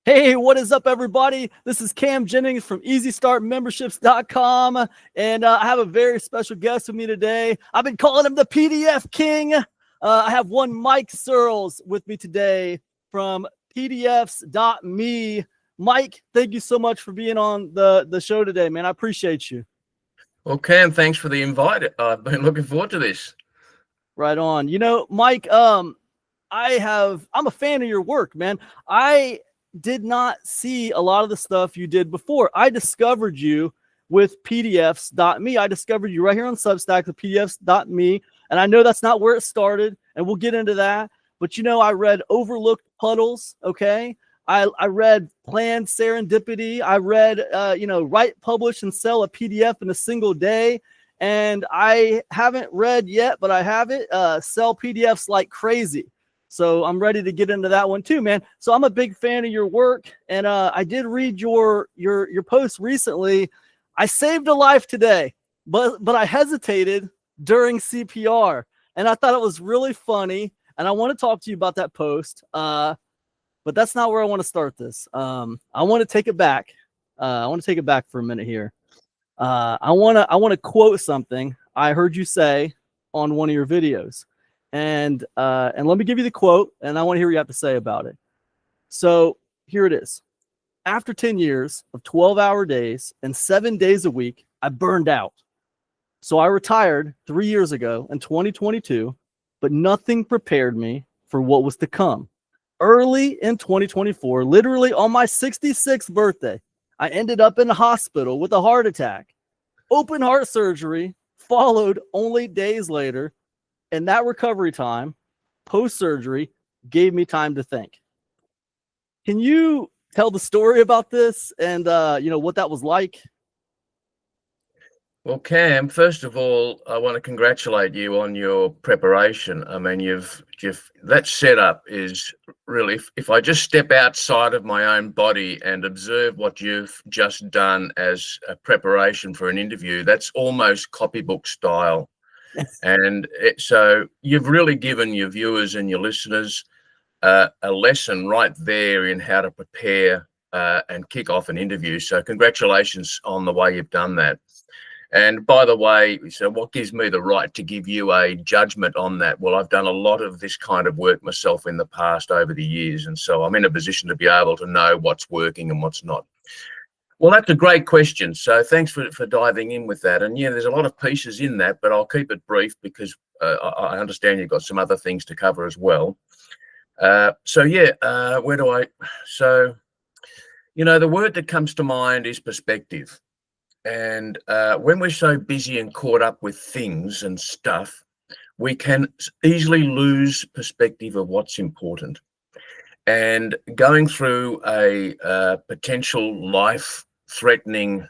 Hey, what is up, everybody? This is Cam Jennings from EasyStartMemberships.com, and I have a very special guest with me today. I've been calling him the PDF King. I have one Mike Searles with me today from PDFs.me. Mike, thank you so much for being on the show today, man. I appreciate you. Well, Cam, thanks for the invite. I've been looking forward to this. Right on. You know, Mike, I'm a fan of your work, man. I did not see a lot of the stuff you did before. I discovered you with PDFs.me. I discovered you right here on Substack, the PDFs.me. And I know that's not where it started, and we'll get into that. But, you know, I read Overlooked Puddles, okay? I read Planned Serendipity. I read, Write, Publish, and Sell a PDF in a Single Day. And I haven't read yet, but I have it, Sell PDFs Like Crazy. So I'm ready to get into that one too, man. So I'm a big fan of your work, and I did read your post recently. I saved a life today, but I hesitated during CPR, and I thought it was really funny, and I want to talk to you about that post. But that's not where I want to start this. I want to take it back. I want to take it back for a minute here. I want to quote something I heard you say on one of your videos. And let me give you the quote, and I want to hear what you have to say about it. So here it is. After 10 years of 12-hour days and 7 days a week, I burned out. So I retired 3 years ago in 2022, but nothing prepared me for what was to come. Early in 2024, literally on my 66th birthday, I ended up in the hospital with a heart attack. Open heart surgery followed only days later. And that recovery time, post-surgery, gave me time to think. Can you tell the story about this and, what that was like? Well, Cam, first of all, I want to congratulate you on your preparation. I mean, that setup is really, if I just step outside of my own body and observe what you've just done as a preparation for an interview, that's almost copybook style. And so you've really given your viewers and your listeners a lesson right there in how to prepare and kick off an interview. So congratulations on the way you've done that. And by the way, so what gives me the right to give you a judgment on that? Well, I've done a lot of this kind of work myself in the past over the years. And so I'm in a position to be able to know what's working and what's not. Well, that's a great question. So thanks for diving in with that. And yeah, there's a lot of pieces in that, but I'll keep it brief because I understand you've got some other things to cover as well. The word that comes to mind is perspective. And when we're so busy and caught up with things and stuff, we can easily lose perspective of what's important. And going through a potential life-threatening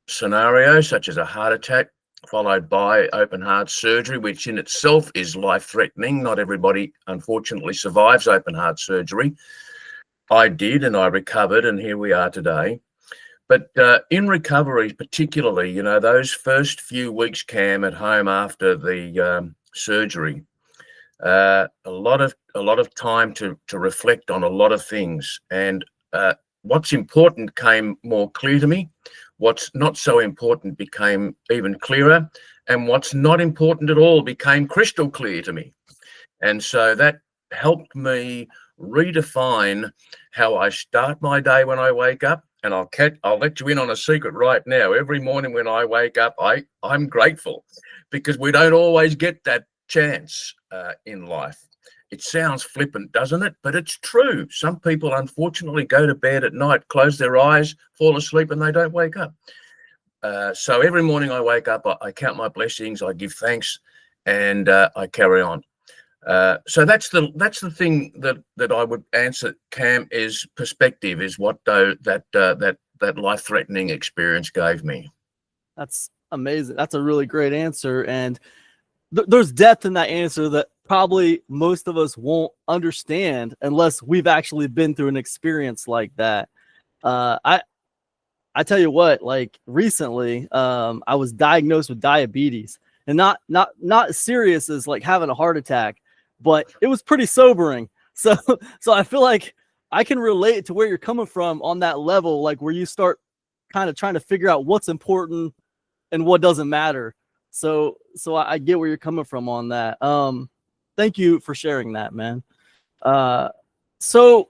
scenario, such as a heart attack, followed by open heart surgery, which in itself is life-threatening. Not everybody, unfortunately, survives open heart surgery. I did, and I recovered, and here we are today. But in recovery, particularly, those first few weeks, Cam, at home after the surgery, a lot of time to reflect on a lot of things, and what's important came more clear to me. What's not so important became even clearer, and what's not important at all became crystal clear to me. And so that helped me redefine how I start my day when I wake up. And I'll let you in on a secret right now. Every morning when I wake up, I'm grateful, because we don't always get that chance in life. It sounds flippant, doesn't it? But it's true. Some people, unfortunately, go to bed at night, close their eyes, fall asleep, and they don't wake up. So every morning I wake up, I count my blessings, I give thanks, and I carry on. So that's the thing that I would answer, Cam, is perspective, is what that life-threatening experience gave me. That's amazing. That's a really great answer. And there's depth in that answer that probably most of us won't understand unless we've actually been through an experience like that. I tell you what, like recently, I was diagnosed with diabetes, and not serious as like having a heart attack, but it was pretty sobering. So I feel like I can relate to where you're coming from on that level, like where you start kind of trying to figure out what's important and what doesn't matter. So I get where you're coming from on that. Thank you for sharing that, man. So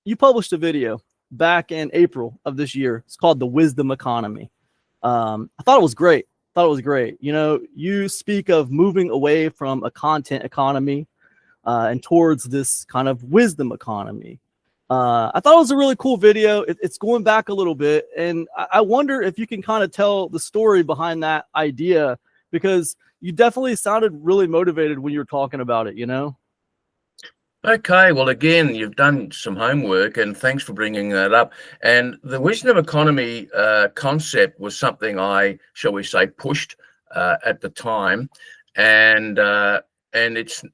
you published a video back in April of this year. It's called The Wisdom Economy. I thought it was great. You know, you speak of moving away from a content economy and towards this kind of wisdom economy. I thought it was a really cool video. It's going back a little bit, and I wonder if you can kind of tell the story behind that idea, because you definitely sounded really motivated when you were talking about it, you know? Okay, well, again, you've done some homework, and thanks for bringing that up. And the wisdom economy concept was something I, shall we say, pushed at the time, and it's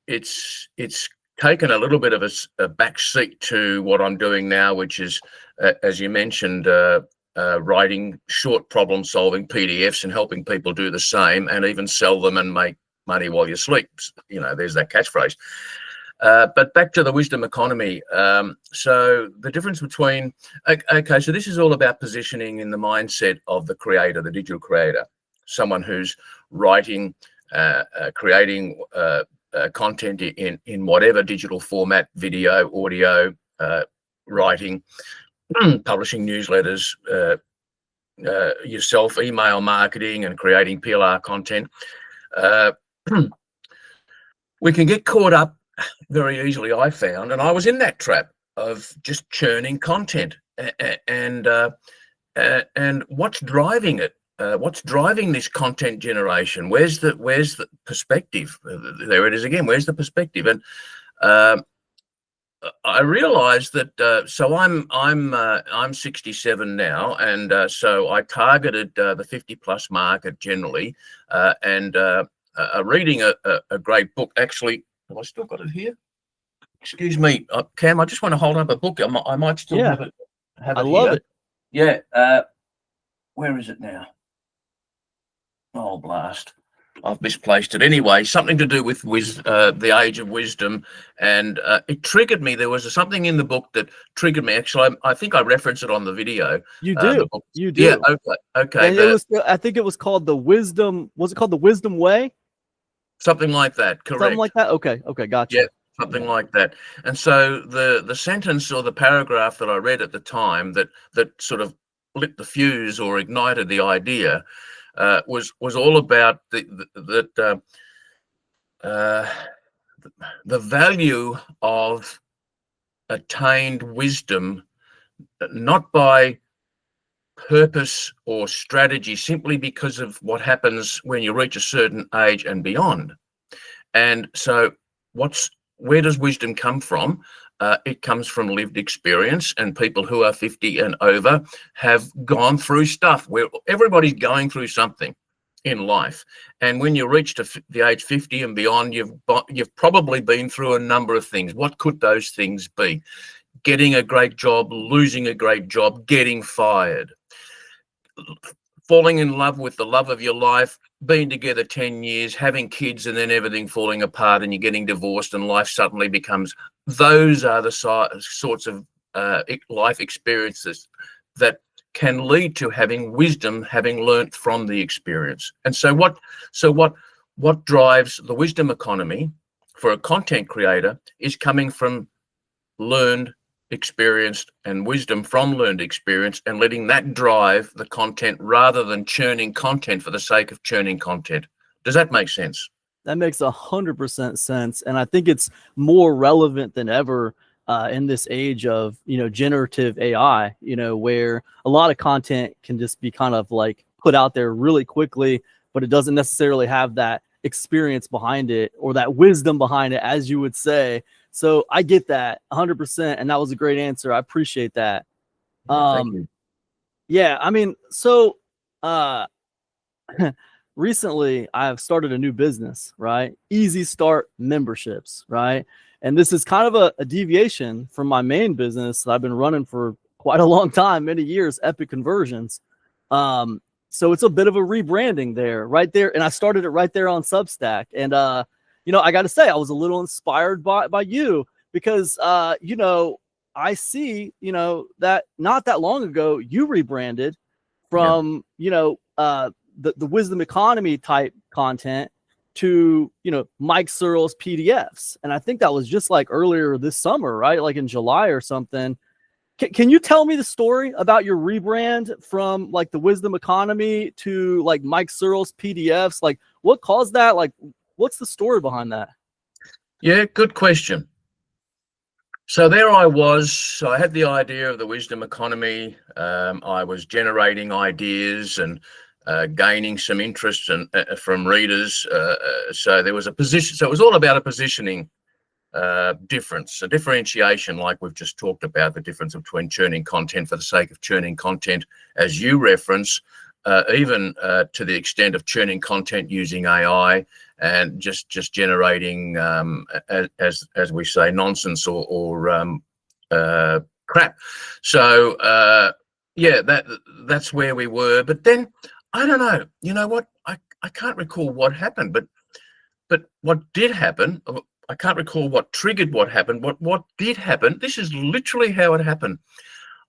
taken a little bit of a back seat to what I'm doing now, which is, as you mentioned, writing short problem-solving PDFs and helping people do the same, and even sell them and make money while you sleep. You know, there's that catchphrase. But back to the wisdom economy. So the difference between, okay, so this is all about positioning in the mindset of the creator, the digital creator, someone who's writing, creating content in whatever digital format, video, audio, writing, publishing newsletters, yourself, email marketing, and creating PLR content. We can get caught up very easily, I found, and I was in that trap of just churning content. And what's driving it? What's driving this content generation? Where's the perspective? There it is again. Where's the perspective? And I realized that. So I'm 67 now, and so I targeted the 50+ market generally, and reading a great book. Actually, have I still got it here? Excuse me, Cam. I just want to hold up a book. I might still have it. I love it. Yeah. Where is it now? Oh, blast. I've misplaced it. Anyway, something to do with the age of wisdom. And it triggered me. There was something in the book that triggered me. Actually, I think I referenced it on the video. You do. You do. Yeah, okay. And it was, I think it was called The Wisdom. Was it called The Wisdom Way? Something like that. Correct. Something like that? Okay, gotcha. Yeah, something like that. And so the sentence or the paragraph that I read at the time that sort of lit the fuse or ignited the idea was all about the value of attained wisdom, not by purpose or strategy, simply because of what happens when you reach a certain age and beyond. And so where does wisdom come from? It comes from lived experience, and people who are 50 and over have gone through stuff where everybody's going through something in life. And when you reach to the age 50 and beyond, you've probably been through a number of things. What could those things be? Getting a great job, losing a great job, getting fired, falling in love with the love of your life, being together 10 years, having kids, and then everything falling apart and you're getting divorced and life suddenly becomes. Those are the sorts of life experiences that can lead to having wisdom, having learnt from the experience. And so what drives the wisdom economy for a content creator is coming from learned, experienced, and wisdom from learned experience, and letting that drive the content rather than churning content for the sake of churning content. Does that make sense? That makes 100% sense, and I think it's more relevant than ever in this age of, you know, generative AI, you know, where a lot of content can just be kind of like put out there really quickly, but it doesn't necessarily have that experience behind it or that wisdom behind it, as you would say. So I get that 100%, and that was a great answer. I appreciate that. Thank you. Yeah, I mean, so recently I've started a new business, right? Easy Start Memberships, right? And this is kind of a deviation from my main business that I've been running for quite a long time, many years, Epic Conversions. So it's a bit of a rebranding there, right there. And I started it right there on Substack. And, you know, I got to say, I was a little inspired by you because, you know, I see, that not that long ago you rebranded from, the wisdom economy type content to, Mike Searles PDFs. And I think that was just like earlier this summer, right? Like in July or something. Can you tell me the story about your rebrand from like the wisdom economy to like Mike Searles PDFs? Like what caused that? Like what's the story behind that? Yeah, good question. So there I was. I had the idea of the wisdom economy. I was generating ideas and gaining some interest from readers. So there was a position. So it was all about a positioning difference, a differentiation, like we've just talked about, the difference between churning content for the sake of churning content, as you reference, even to the extent of churning content using AI and just generating, as we say, nonsense or crap. So yeah, that's where we were. But then I don't know. You know what? I can't recall what happened, but what did happen. I can't recall what triggered what happened. What did happen? This is literally how it happened.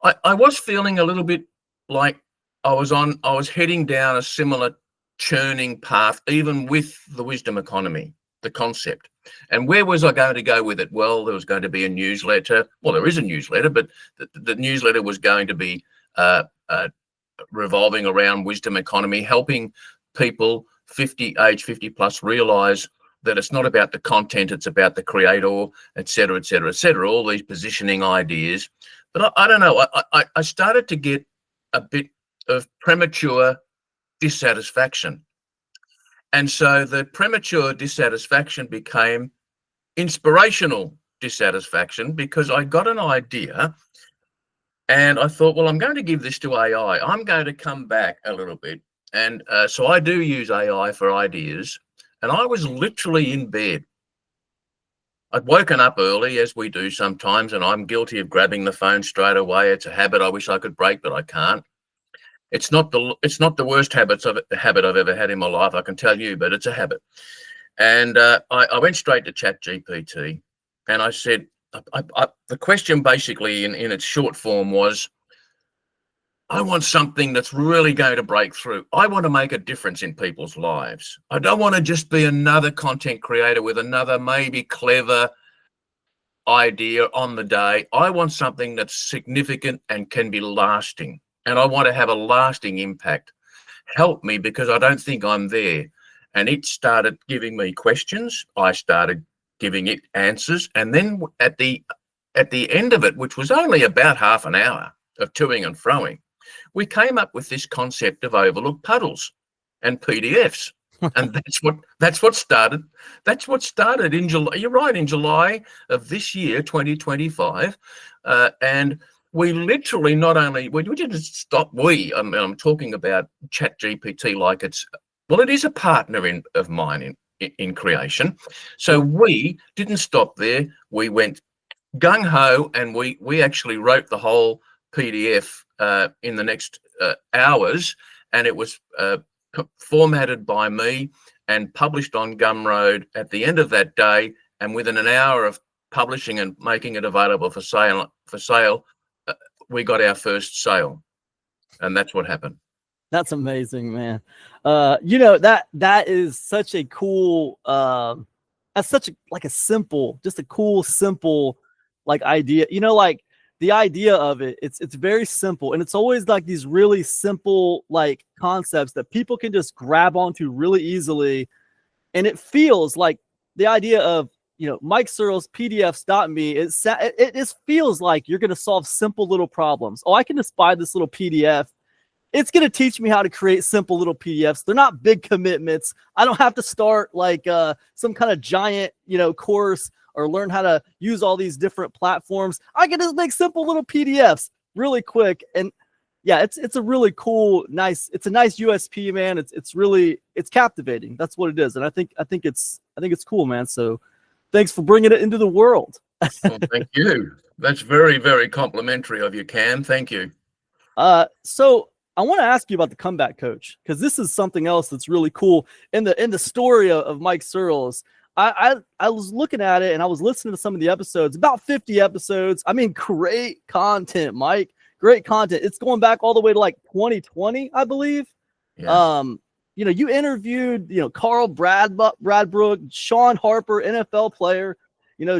I was feeling a little bit like I was heading down a similar churning path, even with the wisdom economy, the concept. And where was I going to go with it? Well, there was going to be a newsletter. Well, there is a newsletter, but the newsletter was going to be revolving around wisdom economy, helping people age 50 plus realize that it's not about the content, it's about the creator, et cetera, et cetera, et cetera, all these positioning ideas. But I don't know, I started to get a bit of premature dissatisfaction. And so the premature dissatisfaction became inspirational dissatisfaction, because I got an idea and I thought, well, I'm going to give this to AI. I'm going to come back a little bit. And so I do use AI for ideas. And I was literally in bed. I'd woken up early, as we do sometimes, and I'm guilty of grabbing the phone straight away. It's a habit I wish I could break, but I can't. It's not the worst habit I've ever had in my life, I can tell you, but it's a habit. And I went straight to ChatGPT, and I said, the question basically in its short form was, I want something that's really going to break through. I want to make a difference in people's lives. I don't want to just be another content creator with another maybe clever idea on the day. I want something that's significant and can be lasting. And I want to have a lasting impact. Help me, because I don't think I'm there. And it started giving me questions. I started giving it answers. And then at the end of it, which was only about half an hour of toing and froing, we came up with this concept of overlooked puddles and PDFs. And that's what started in July. You're right, in July of this year, 2025. And we literally we didn't stop. I'm talking about ChatGPT like it is a partner of mine in creation. So we didn't stop there. We went gung ho, and we actually wrote the whole PDF in the next hours, and it was formatted by me and published on Gumroad at the end of that day. And within an hour of publishing and making it available for sale, we got our first sale, and that's what happened. That's amazing, man. That is such a cool. That's such a simple, just a cool, simple like idea. Like the idea of it's very simple, and it's always like these really simple like concepts that people can just grab onto really easily. And it feels like the idea of Mike Searles PDFs.me. It just feels like you're going to solve simple little problems. Oh, I can just buy this little PDF. It's going to teach me how to create simple little PDFs. They're not big commitments. I don't have to start like some kind of giant course or learn how to use all these different platforms. I can just make simple little PDFs really quick. And yeah, it's a really cool, nice USP, man. It's captivating. That's what it is. And I think it's cool, man. So thanks for bringing it into the world. Well, thank you. That's very, very complimentary of you, Cam. Thank you. So I want to ask you about the comeback coach, because this is something else that's really cool in the story of Mike Searles. I was looking at it and I was listening to some of the episodes, about 50 episodes. I mean, great content, Mike. Great content. It's going back all the way to like 2020, I believe. Yeah. You interviewed, Carl Bradbrook, Sean Harper, NFL player,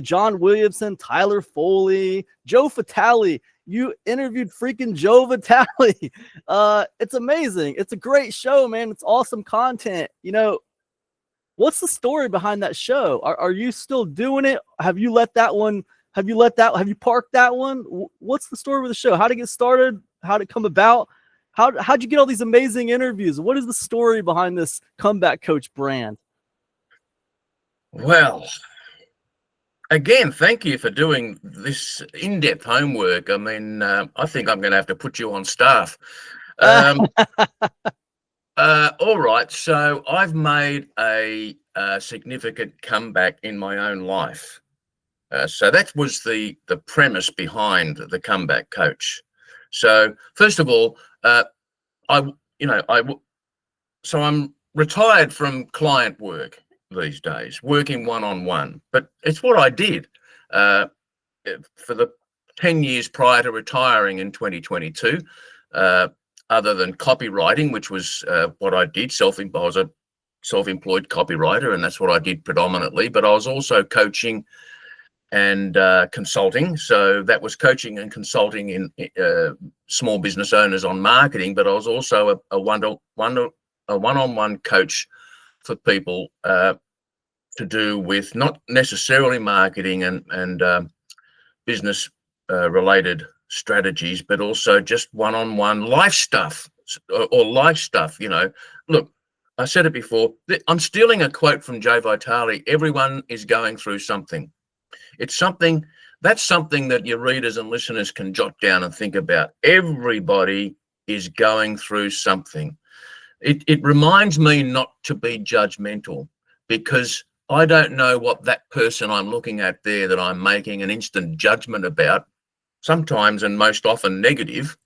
John Williamson, Tyler Foley, Joe Fatale. You interviewed freaking Joe Vitale. It's amazing. It's a great show, man. It's awesome content. What's the story behind that show? Are you still doing it? Have you parked that one? What's the story with the show? How did it get started? How did it come about? How'd you get all these amazing interviews? What is the story behind this Comeback Coach brand? Well, again, thank you for doing this in-depth homework. I mean, I think I'm going to have to put you on staff. All right, so I've made a significant comeback in my own life. So that was the premise behind the Comeback Coach. So first of all, I'm retired from client work these days, working one-on-one, but it's what I did for the 10 years prior to retiring in 2022. Other than copywriting, which was what I did. I was a self-employed copywriter, and that's what I did predominantly. But I was also coaching and consulting. So that was coaching and consulting in small business owners on marketing. But I was also a one-on-one coach for people to do with not necessarily marketing and business related strategies, but also just one-on-one life stuff or life stuff. Look, I said it before, I'm stealing a quote from Joe Vitale. Everyone is going through something. That's something that your readers and listeners can jot down and think about. Everybody is going through something. It reminds me not to be judgmental, because I don't know what that person I'm looking at there that I'm making an instant judgment about, sometimes and most often negative.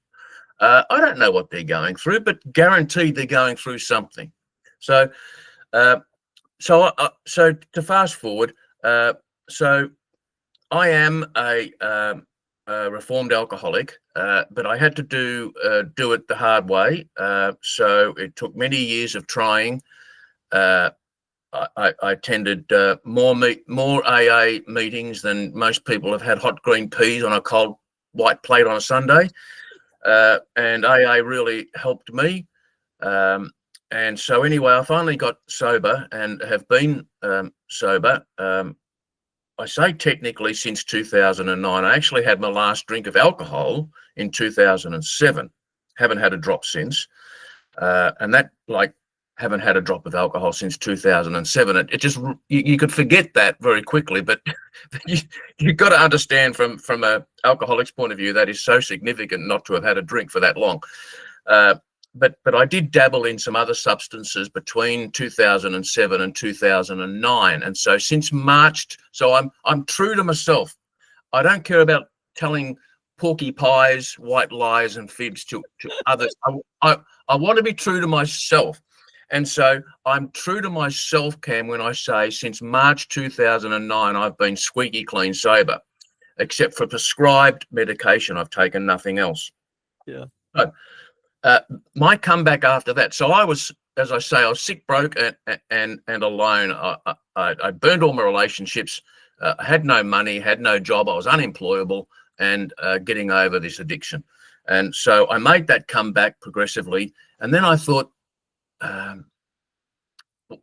I don't know what they're going through, but guaranteed they're going through something. So to fast forward, so I am a reformed alcoholic, but I had to do it the hard way. So it took many years of trying. I attended more AA meetings than most people have had hot green peas on a cold white plate on a Sunday, and AA really helped me. And so anyway, I finally got sober and have been sober. I say technically since 2009. I actually had my last drink of alcohol in 2007. Haven't had a drop since, and that haven't had a drop of alcohol since 2007. It just, you could forget that very quickly, but you've got to understand from a alcoholic's point of view, that is so significant not to have had a drink for that long. But I did dabble in some other substances between 2007 and 2009, and so since March, so I'm true to myself. I don't care about telling porky pies, white lies, and fibs to others. I want to be true to myself. And so I'm true to myself, Cam, when I say since March 2009, I've been squeaky clean sober, except for prescribed medication. I've taken nothing else. Yeah. So, my comeback after that. So I was, as I say, I was sick, broke, and alone. I burned all my relationships. I had no money, had no job. I was unemployable and getting over this addiction. And so I made that comeback progressively. And then I thought,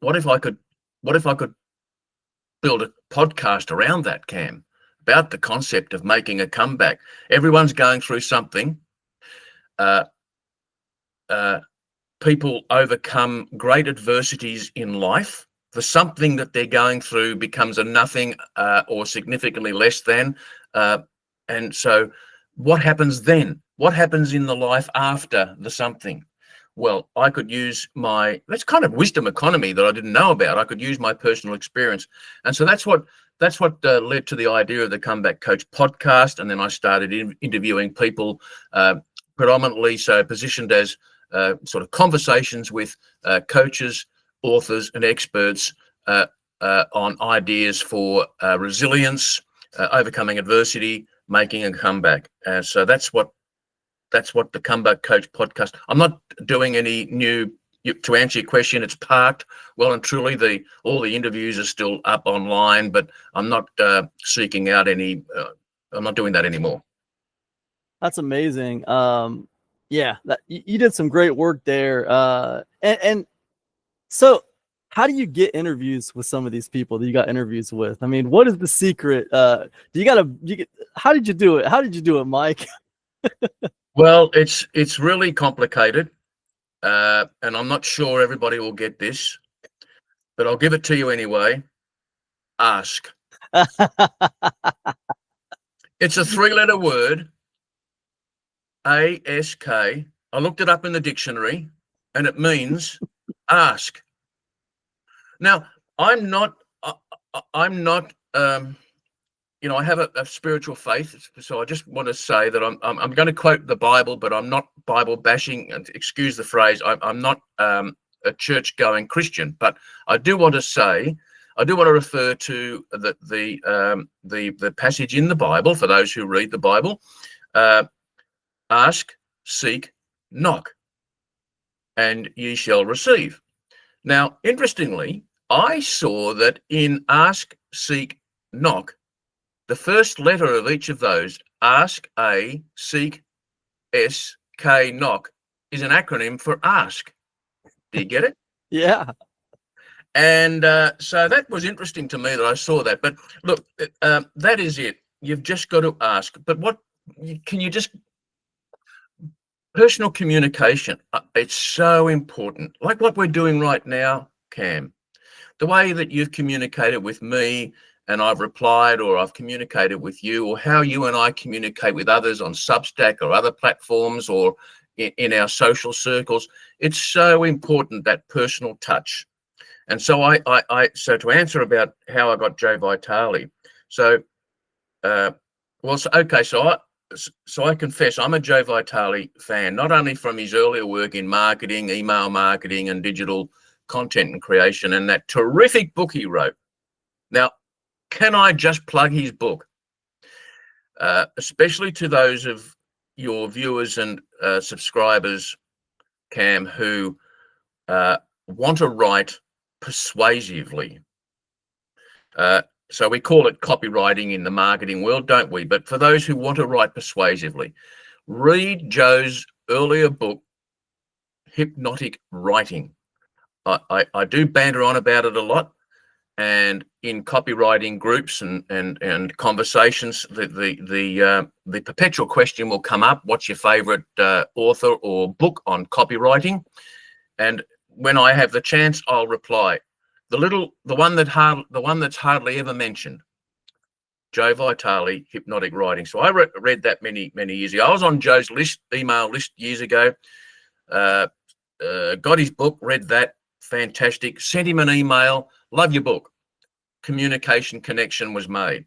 what if I could build a podcast around that, Cam, about the concept of making a comeback? Everyone's going through something. People overcome great adversities in life. The something that they're going through becomes a nothing or significantly less than. And so what happens then? What happens in the life after the something? Well, I could use that's kind of wisdom economy that I didn't know about. I could use my personal experience. And so that's what led to the idea of the Comeback Coach podcast. And then I started interviewing people, predominantly so positioned as sort of conversations with coaches, authors, and experts on ideas for resilience, overcoming adversity, making a comeback. So that's what the Comeback Coach podcast. I'm not doing any new. To answer your question, it's parked well and truly. All the interviews are still up online, but I'm not seeking out any. I'm not doing that anymore. That's amazing. Yeah, you did some great work there. And so, how do you get interviews with some of these people that you got interviews with? I mean, what is the secret? How did you do it? How did you do it, Mike? Well, it's really complicated, and I'm not sure everybody will get this, but I'll give it to you anyway. Ask. It's a 3-letter word. ASK. I looked it up in the dictionary, and it means ask. Now, I'm not. I have a spiritual faith, so I just want to say that I'm going to quote the Bible, but I'm not Bible bashing. And excuse the phrase. I'm not a church-going Christian, but I do want to refer to the passage in the Bible for those who read the Bible. Ask, seek, knock, and ye shall receive. Now, interestingly, I saw that in ask, seek, knock, the first letter of each of those, ask, A, seek, S, K, knock, is an acronym for ask. Do you get it? Yeah. And so that was interesting to me that I saw that. But look, that is it. You've just got to ask. But personal communication, it's so important. Like what we're doing right now, Cam, the way that you've communicated with me and I've replied, or I've communicated with you, or how you and I communicate with others on Substack or other platforms or in our social circles, it's so important, that personal touch. And so so to answer about how I got Joe Vitale, so I confess I'm a Joe Vitale fan, not only from his earlier work in marketing, email marketing, and digital content and creation, and that terrific book he wrote. Now, can I just plug his book, especially to those of your viewers and subscribers, Cam, who want to write persuasively. So we call it copywriting in the marketing world, don't we? But for those who want to write persuasively, read Joe's earlier book, Hypnotic Writing. I do banter on about it a lot, and in copywriting groups and conversations, the perpetual question will come up: what's your favorite author or book on copywriting? And when I have the chance, I'll reply. The one that's hardly ever mentioned, Joe Vitale, Hypnotic Writing. So I read that many years ago. I was on Joe's email list years ago. Got his book, read that, fantastic. Sent him an email. Love your book. Communication connection was made.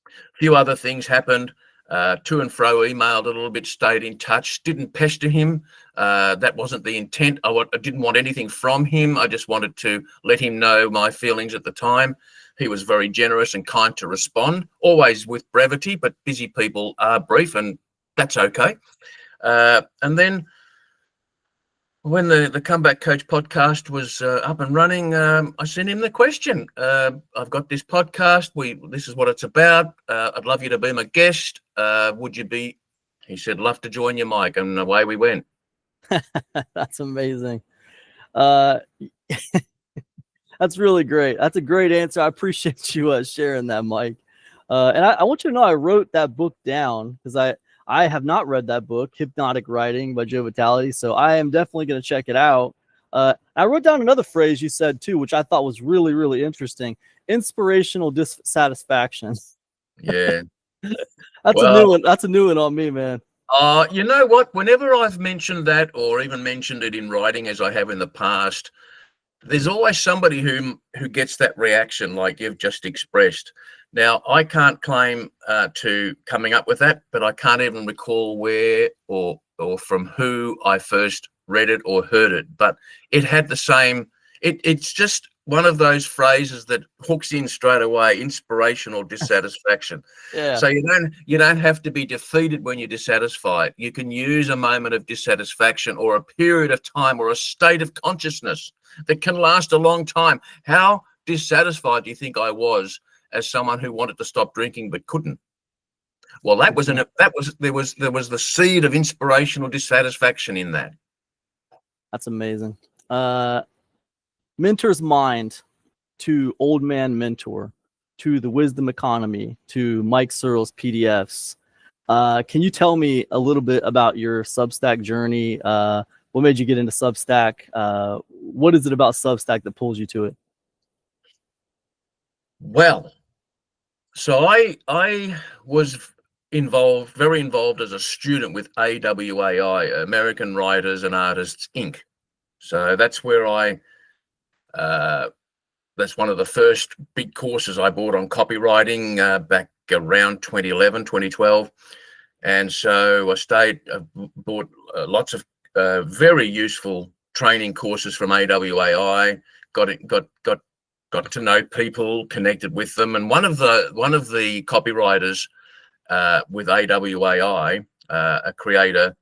A few other things happened. To and fro, emailed a little bit, stayed in touch, didn't pester him. That wasn't the intent. I didn't want anything from him. I just wanted to let him know my feelings at the time. He was very generous and kind to respond, always with brevity, but busy people are brief, and that's okay. And then when the Comeback Coach podcast was up and running, I sent him the question. I've got this podcast. This is what it's about. I'd love you to be my guest. Would you be? He said, love to join you, Mike. And away we went. That's amazing. That's really great. That's a great answer. I appreciate you sharing that, Mike. And I want you to know I wrote that book down because I have not read that book, Hypnotic Writing by Joe Vitale, so I am definitely going to check it out. I wrote down another phrase you said too, which I thought was really, really interesting: inspirational dissatisfaction. Yeah, That's a new one. That's a new one on me, man. You know what? Whenever I've mentioned that, or even mentioned it in writing, as I have in the past, there's always somebody who gets that reaction like you've just expressed. Now, I can't claim to coming up with that, but I can't even recall where or from who I first read it or heard it. But it had the same. It's just one of those phrases that hooks in straight away: inspirational dissatisfaction. Yeah. So you don't have to be defeated when you're dissatisfied. You can use a moment of dissatisfaction or a period of time or a state of consciousness that can last a long time. How dissatisfied do you think I was as someone who wanted to stop drinking but couldn't? Well, there was the seed of inspirational dissatisfaction in that. That's amazing. Mentor's Mind to Old Man Mentor to the Wisdom Economy to Mike Searles PDFs. Can you tell me a little bit about your Substack journey? What made you get into Substack? What is it about Substack that pulls you to it? Well, so I was very involved as a student with AWAI, American Writers and Artists Inc. So that's where that's one of the first big courses I bought on copywriting back around 2011, 2012. And so I bought lots of very useful training courses from AWAI, got to know people, connected with them. And one of the copywriters with AWAI, a creator,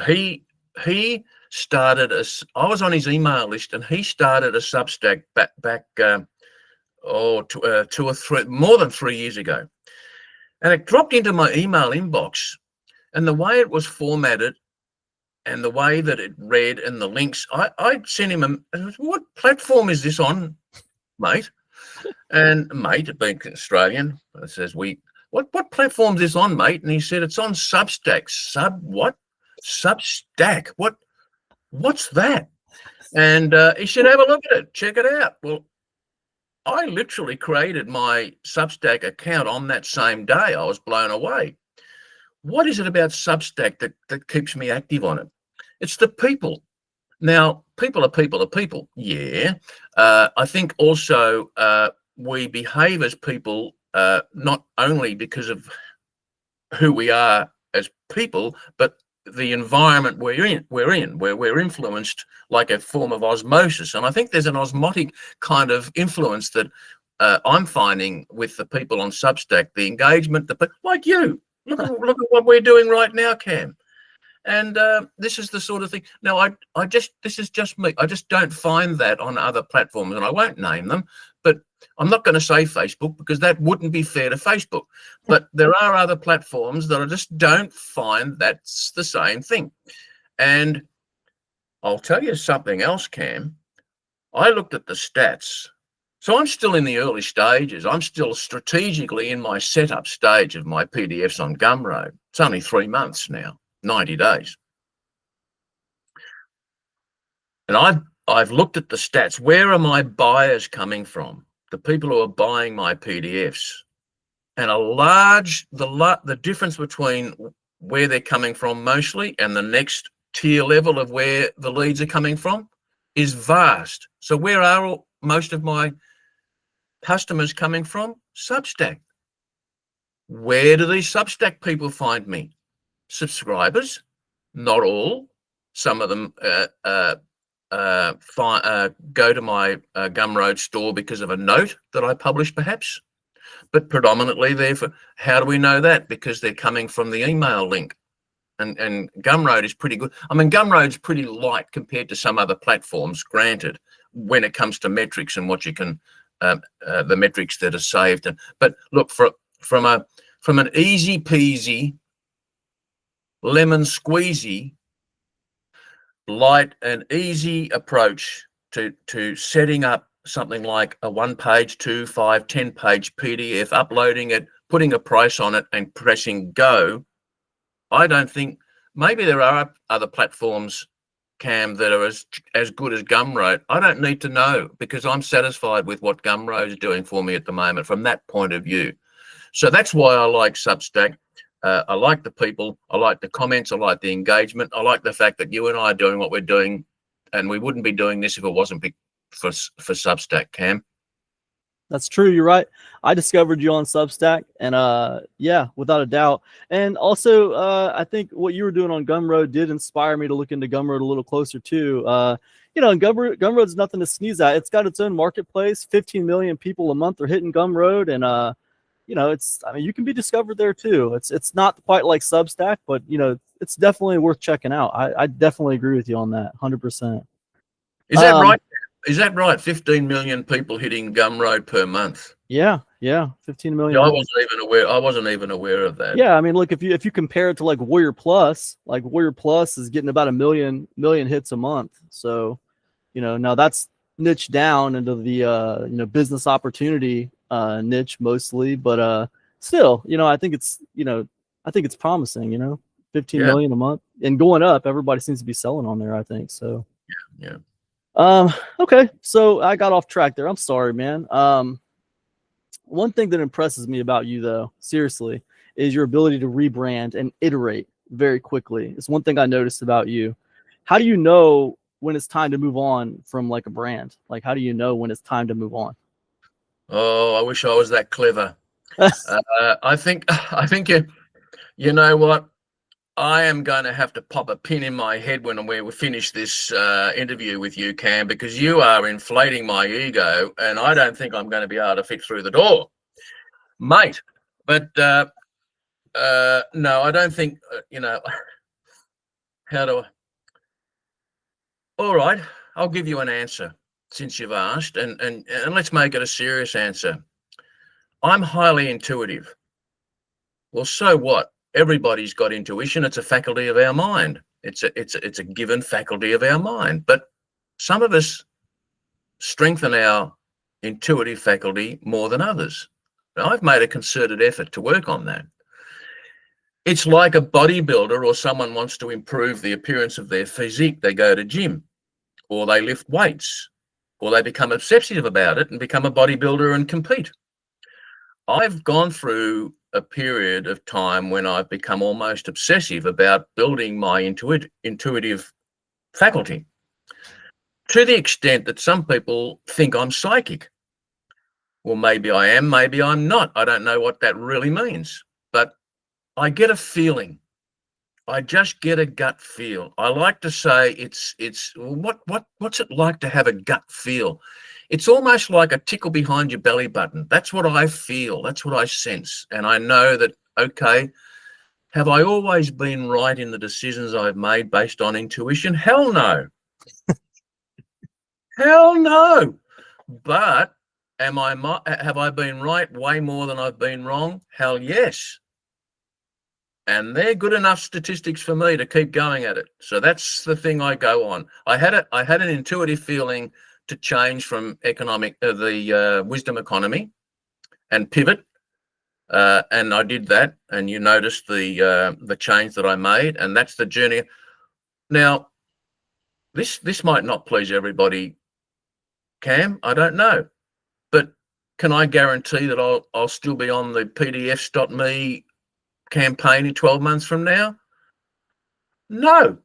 he started I was on his email list, and he started a Substack back more than 3 years ago. And it dropped into my email inbox, and the way it was formatted and the way that it read and the links, I sent him what platform is this on, mate? And mate, being Australian, says, what platform is this on, mate? And he said, it's on Substack. What? Substack? What's that? And he said, have a look at it, check it out. Well, I literally created my Substack account on that same day. I was blown away. What is it about Substack that keeps me active on it? It's the people. Now, people are people. Yeah. I think also we behave as people not only because of who we are as people, but the environment we're in, where we're influenced like a form of osmosis. And I think there's an osmotic kind of influence that I'm finding with the people on Substack, the engagement, like you. Look at what we're doing right now, Cam. And this is the sort of thing. Now, this is just me. I just don't find that on other platforms, and I won't name them. But I'm not going to say Facebook because that wouldn't be fair to Facebook. But there are other platforms that I just don't find that's the same thing. And I'll tell you something else, Cam. I looked at the stats. So I'm still in the early stages. I'm still strategically in my setup stage of my PDFs on Gumroad. It's only 3 months now, 90 days. And I've looked at the stats. Where are my buyers coming from? The people who are buying my PDFs. And the difference between where they're coming from mostly and the next tier level of where the leads are coming from is vast. So where are most of my customers coming from? Substack. Where do these Substack people find me? Subscribers, not all. Some of them go to my Gumroad store because of a note that I publish, perhaps. But predominantly, how do we know that? Because they're coming from the email link. And Gumroad is pretty good. I mean, Gumroad's pretty light compared to some other platforms, granted, when it comes to metrics and what you can, the metrics that are saved. But look, from an easy peasy, lemon squeezy, light and easy approach to setting up something like a 1-page, 2, 5, 10-page PDF, uploading it, putting a price on it, and pressing go. I don't think, maybe there are other platforms, Cam, that are as good as Gumroad. I don't need to know because I'm satisfied with what Gumroad is doing for me at the moment from that point of view. So that's why I like Substack. I like the people. I like the comments. I like the engagement. I like the fact that you and I are doing what we're doing, and we wouldn't be doing this if it wasn't for Substack, Cam. That's true. You're right. I discovered you on Substack, and yeah, without a doubt. And also, I think what you were doing on Gumroad did inspire me to look into Gumroad a little closer too. And Gumroad's nothing to sneeze at. It's got its own marketplace. 15 million people a month are hitting Gumroad, and I mean, you can be discovered there too. It's not quite like Substack, but it's definitely worth checking out. I definitely agree with you on that, 100%. Is that right? Is that right? 15 million people hitting Gumroad per month. Yeah, 15 million. Yeah, I wasn't even aware of that. Yeah, I mean, look, if you compare it to like Warrior Plus is getting about a million hits a month. So, now that's niche down into the business opportunity niche mostly, but still, I think it's promising. 15 million a month and going up. Everybody seems to be selling on there, I think so. Yeah. Okay, so I got off track there. I'm sorry, man. One thing that impresses me about you, though, seriously, is your ability to rebrand and iterate very quickly. It's one thing I noticed about you. How do you know when it's time to move on from like a brand? Like, how do you know when it's time to move on? Oh, I wish I was that clever. I think you know what? I am going to have to pop a pin in my head when we finish this interview with you, Cam, because you are inflating my ego, and I don't think I'm going to be able to fit through the door, mate. But no, I don't think. How do I? All right, I'll give you an answer since you've asked, and let's make it a serious answer. I'm highly intuitive. Well, so what? Everybody's got intuition. It's a faculty of our mind. It's a given faculty of our mind. But some of us strengthen our intuitive faculty more than others. Now, I've made a concerted effort to work on that. It's like a bodybuilder or someone wants to improve the appearance of their physique. They go to gym or they lift weights or they become obsessive about it and become a bodybuilder and compete. I've gone through a period of time when I've become almost obsessive about building my intuitive faculty, to the extent that some people think I'm psychic. Well, maybe I am, maybe I'm not. I don't know what that really means, but I get a feeling. I just get a gut feel. I like to say what's it like to have a gut feel? It's almost like a tickle behind your belly button. That's what I feel. That's what I sense. And I know that, okay, have I always been right in the decisions I've made based on intuition? Hell no. Hell no. But have I been right way more than I've been wrong? Hell yes. And they're good enough statistics for me to keep going at it. So that's the thing I go on. I had an intuitive feeling to change from the wisdom economy and pivot, and I did that. And you noticed the change that I made, and that's the journey. Now, this might not please everybody, Cam. I don't know, but can I guarantee that I'll still be on the PDFs.me campaign in 12 months from now? No.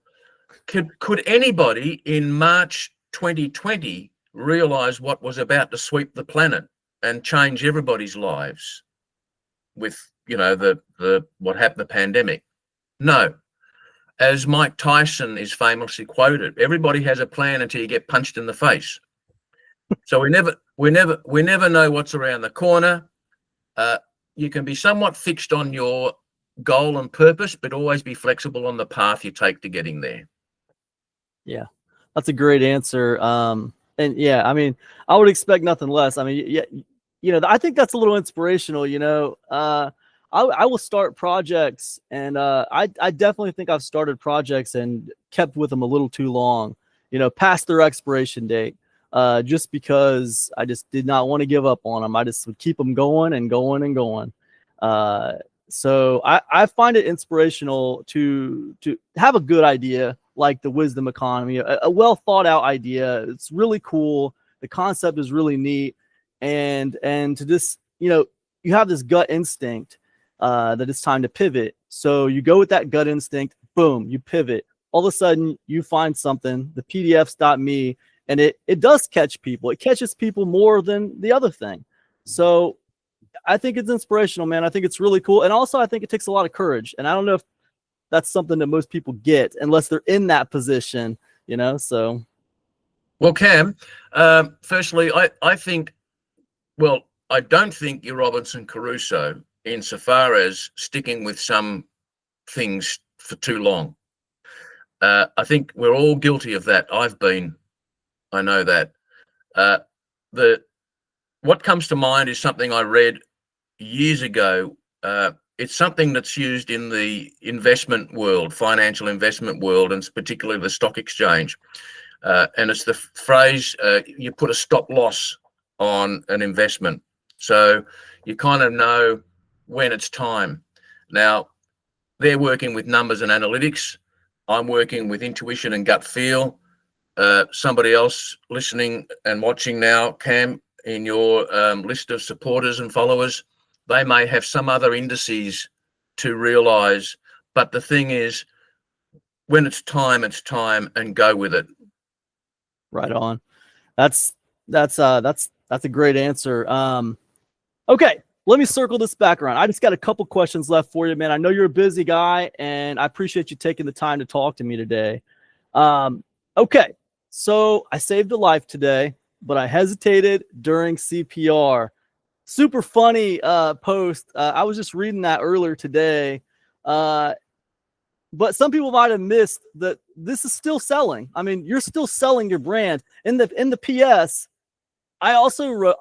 Could anybody in March 2020 realize what was about to sweep the planet and change everybody's lives with what happened, the pandemic? No. As Mike Tyson is famously quoted, everybody has a plan until you get punched in the face. So we never know what's around the corner. You can be somewhat fixed on your goal and purpose, but always be flexible on the path you take to getting there. Yeah, that's a great answer. And yeah, I mean, I would expect nothing less. I mean, yeah, I think that's a little inspirational. I will start projects, and I definitely think I've started projects and kept with them a little too long. Past their expiration date, just because I just did not want to give up on them. I just would keep them going and going and going. So I find it inspirational to have a good idea like the wisdom economy, a well thought out idea. It's really cool. The concept is really neat. And to just, you have this gut instinct that it's time to pivot. So you go with that gut instinct, boom, you pivot. All of a sudden you find something, the PDFs.me, and it does catch people. It catches people more than the other thing. So I think it's inspirational, man. I think it's really cool. And also I think it takes a lot of courage. And I don't know if that's something that most people get unless they're in that position, so. Well, Cam, firstly, I think, well, I don't think you're Robinson Crusoe insofar as sticking with some things for too long. I think we're all guilty of that. I know that. The What comes to mind is something I read years ago. It's something that's used in the investment world, financial investment world, and particularly the stock exchange. And it's the phrase, you put a stop loss on an investment. So you kind of know when it's time. Now, they're working with numbers and analytics. I'm working with intuition and gut feel. Somebody else listening and watching now, Cam, in your list of supporters and followers, they may have some other indices to realize. But the thing is, when it's time, and go with it. Right on. That's a great answer. Okay, let me circle this back around. I just got a couple questions left for you, man. I know you're a busy guy, and I appreciate you taking the time to talk to me today. Okay, so I saved a life today, but I hesitated during CPR. Super funny post. I was just reading that earlier today. But some people might have missed that this is still selling. I mean, you're still selling your brand. In the PS, I also wrote,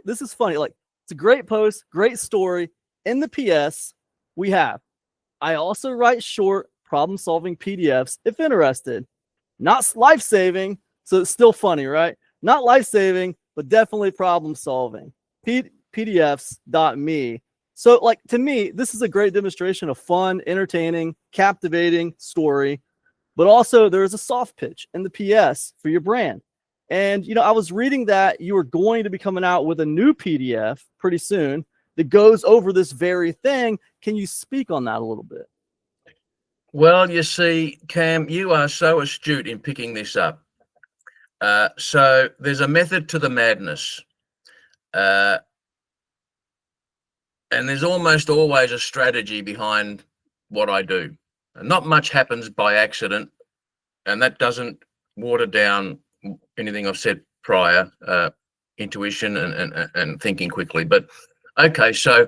this is funny. Like, it's a great post, great story. In the PS, we have, I also write short problem solving PDFs if interested. Not life saving, so it's still funny, right? Not life saving, but definitely problem solving. PDFs.me. So, like, to me, this is a great demonstration of fun, entertaining, captivating story, but also there is a soft pitch in the PS for your brand. And, I was reading that you are going to be coming out with a new PDF pretty soon that goes over this very thing. Can you speak on that a little bit? Well, you see, Cam, you are so astute in picking this up. So there's a method to the madness. And there's almost always a strategy behind what I do. And not much happens by accident, and that doesn't water down anything I've said prior, intuition and thinking quickly. But okay, so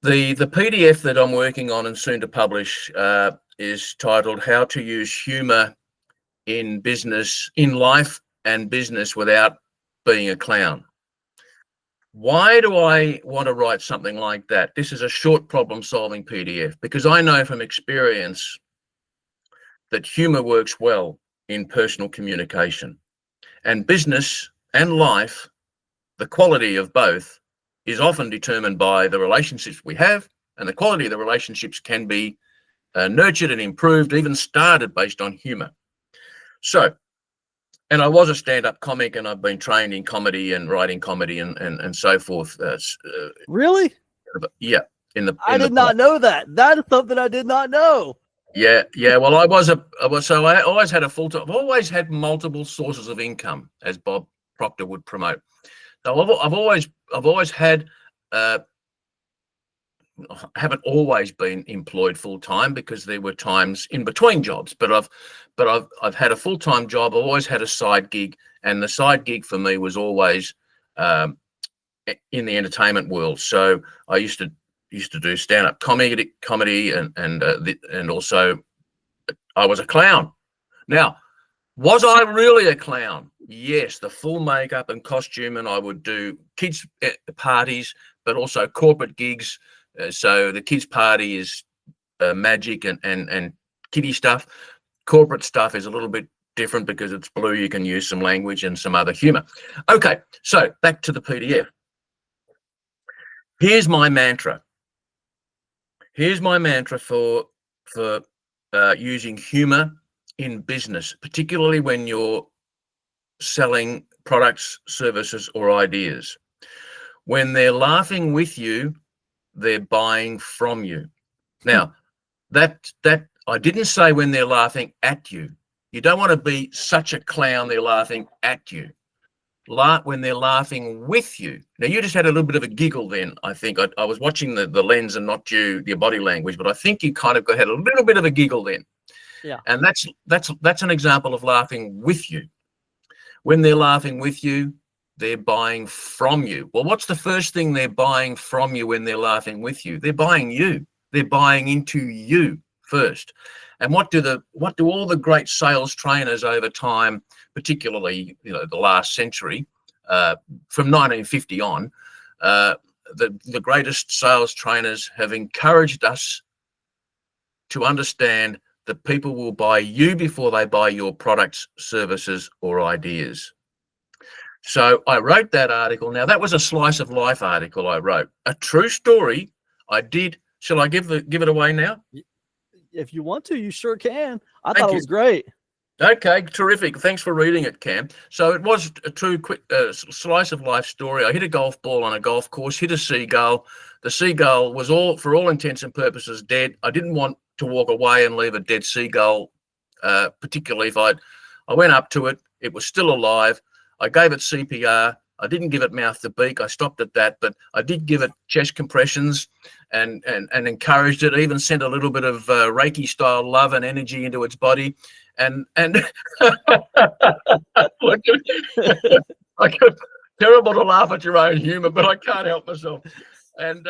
the PDF that I'm working on and soon to publish is titled How to Use Humor in Business, in Life and Business Without Being a Clown. Why do I want to write something like that? This is a short problem solving PDF because I know from experience that humor works well in personal communication, and business and life, the quality of both is often determined by the relationships we have, and the quality of the relationships can be nurtured and improved, even started based on humor. So, and I was a stand-up comic, and I've been trained in comedy and writing comedy and so forth. Really? Yeah. I did not know that. That is something I did not know. Yeah. Well, so I always had I've always had multiple sources of income, as Bob Proctor would promote. So I've always had. I haven't always been employed full time because there were times in between jobs, but I've had a full time job. I've always had a side gig, and the side gig for me was always in the entertainment world. So I used to do stand up comedy, and also I was a clown. Now, was I really a clown? Yes, the full makeup and costume, and I would do kids' parties, but also corporate gigs. So the kids' party is magic and kiddie stuff. Corporate stuff is a little bit different because it's blue. You can use some language and some other humor. Okay, so back to the PDF. Here's my mantra. Here's my mantra for using humor in business, particularly when you're selling products, services, or ideas. When they're laughing with you, they're buying from you. Now, that I didn't say when they're laughing at you. You don't want to be such a clown they're laughing at you. when they're laughing with you. Now, you just had a little bit of a giggle then, I think. I was watching the lens and not your body language, but I think you kind of had a little bit of a giggle then. Yeah. And that's an example of laughing with you. When they're laughing with you, they're buying from you. Well, what's the first thing they're buying from you when they're laughing with you? They're buying you. They're buying into you first. And what do all the great sales trainers over time, particularly the last century, from 1950 on, the greatest sales trainers have encouraged us to understand that people will buy you before they buy your products, services, or ideas. So I wrote that article. Now, that was a slice of life article I wrote. A true story I did. Shall I give it away now? If you want to, you sure can. I Thank thought it you. was great. Okay, terrific. Thanks for reading it, Cam. So it was a true quick slice of life story. I hit a golf ball on a golf course, hit a seagull. The seagull was for all intents and purposes dead. I didn't want to walk away and leave a dead seagull, particularly if I went up to it. It was still alive. I gave it CPR. I didn't give it mouth to beak. I stopped at that, but I did give it chest compressions and encouraged it. Even sent a little bit of Reiki style love and energy into its body. And look, terrible to laugh at your own humor, but I can't help myself. And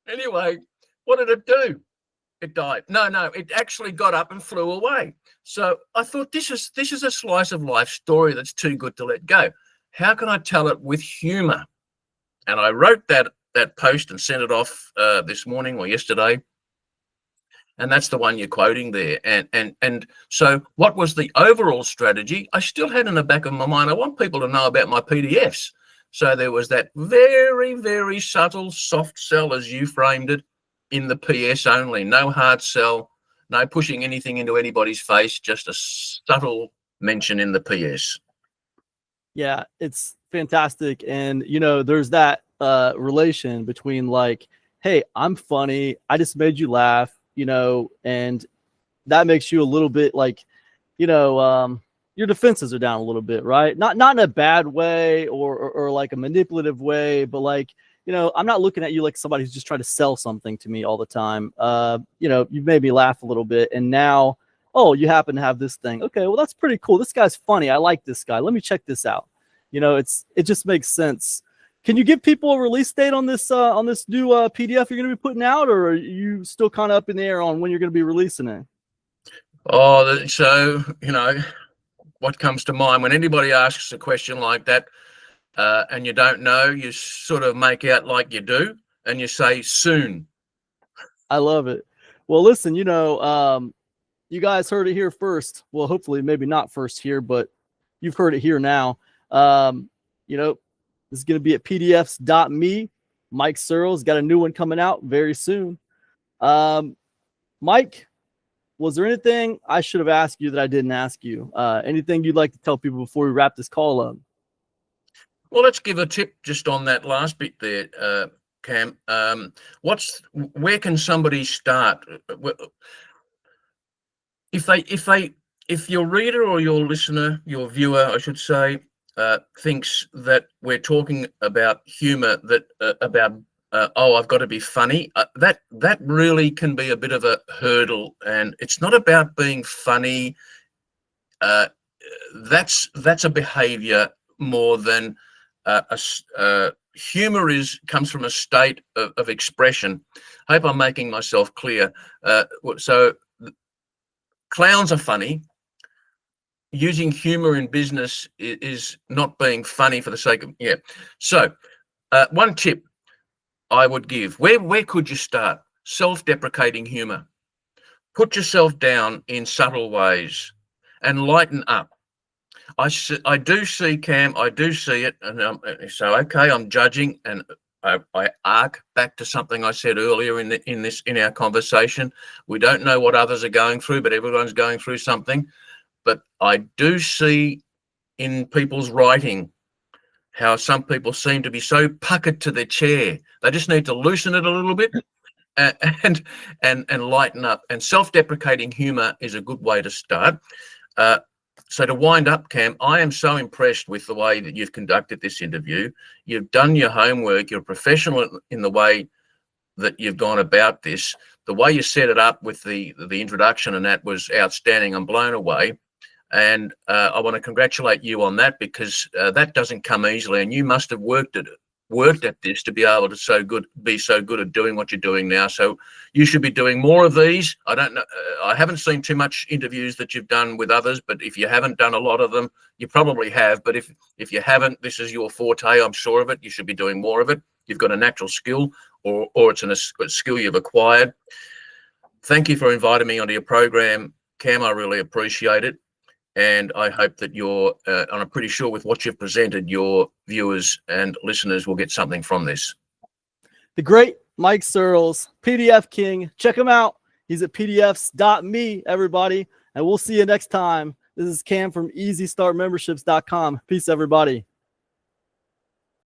anyway, what did it do? It died. No, it actually got up and flew away. So I thought this is a slice of life story that's too good to let go. How can I tell it with humor? And I wrote that post and sent it off this morning or yesterday. And that's the one you're quoting there. And so what was the overall strategy? I still had in the back of my mind, I want people to know about my PDFs. So there was that very, very subtle soft sell, as you framed it, in the PS only. No hard sell, no pushing anything into anybody's face, just a subtle mention in the PS. Yeah, it's fantastic. And, there's that relation between like, hey, I'm funny. I just made you laugh. And that makes you a little bit like, your defenses are down a little bit, right? Not in a bad way or like a manipulative way, but like, I'm not looking at you like somebody who's just trying to sell something to me all the time. You've made me laugh a little bit. And now, oh, you happen to have this thing. Okay, well, that's pretty cool. This guy's funny. I like this guy. Let me check this out. It just makes sense. Can you give people a release date on this new PDF you're going to be putting out, or are you still kind of up in the air on when you're going to be releasing it? Oh, so, what comes to mind when anybody asks a question like that and you don't know, you sort of make out like you do and you say soon. I love it. Well, listen, you guys heard it here first. Well, hopefully maybe not first here, but you've heard it here now. This is going to be at pdfs.me. Mike Searles got a new one coming out very soon. Mike, was there anything I should have asked you that I didn't ask you? Anything you'd like to tell people before we wrap this call up? Well, let's give a tip just on that last bit there, Cam. Where can somebody start? If your reader or your listener, your viewer, I should say, thinks that we're talking about humor, I've got to be funny, that really can be a bit of a hurdle. And it's not about being funny. That's a behavior more than humor comes from a state of expression. I hope I'm making myself clear. So clowns are funny. Using humor in business is not being funny for the sake of, yeah. So one tip I would give, where could you start? Self-deprecating humor. Put yourself down in subtle ways and lighten up. I do see, Cam, I do see it. And so, okay, I'm judging, and I arc back to something I said earlier in our conversation. We don't know what others are going through, but everyone's going through something. But I do see in people's writing how some people seem to be so puckered to their chair. They just need to loosen it a little bit and lighten up. And self-deprecating humor is a good way to start. So to wind up, Cam, I am so impressed with the way that you've conducted this interview. You've done your homework. You're a professional in the way that you've gone about this. The way you set it up with the introduction and that was outstanding. I'm blown away. And I want to congratulate you on that, because that doesn't come easily. And you must have worked at this to be able to be so good at doing what you're doing now. So you should be doing more of these. I don't know. I haven't seen too much interviews that you've done with others, but if you haven't done a lot of them, you probably have. But if you haven't, this is your forte. I'm sure of it. You should be doing more of it. You've got a natural skill, or it's a skill you've acquired. Thank you for inviting me onto your program, Cam. I really appreciate it. And I hope that and I'm pretty sure with what you've presented, your viewers and listeners will get something from this. The great Mike Searles, PDF King. Check him out. He's at pdfs.me, everybody. And we'll see you next time. This is Cam from EasyStartMemberships.com. Peace, everybody.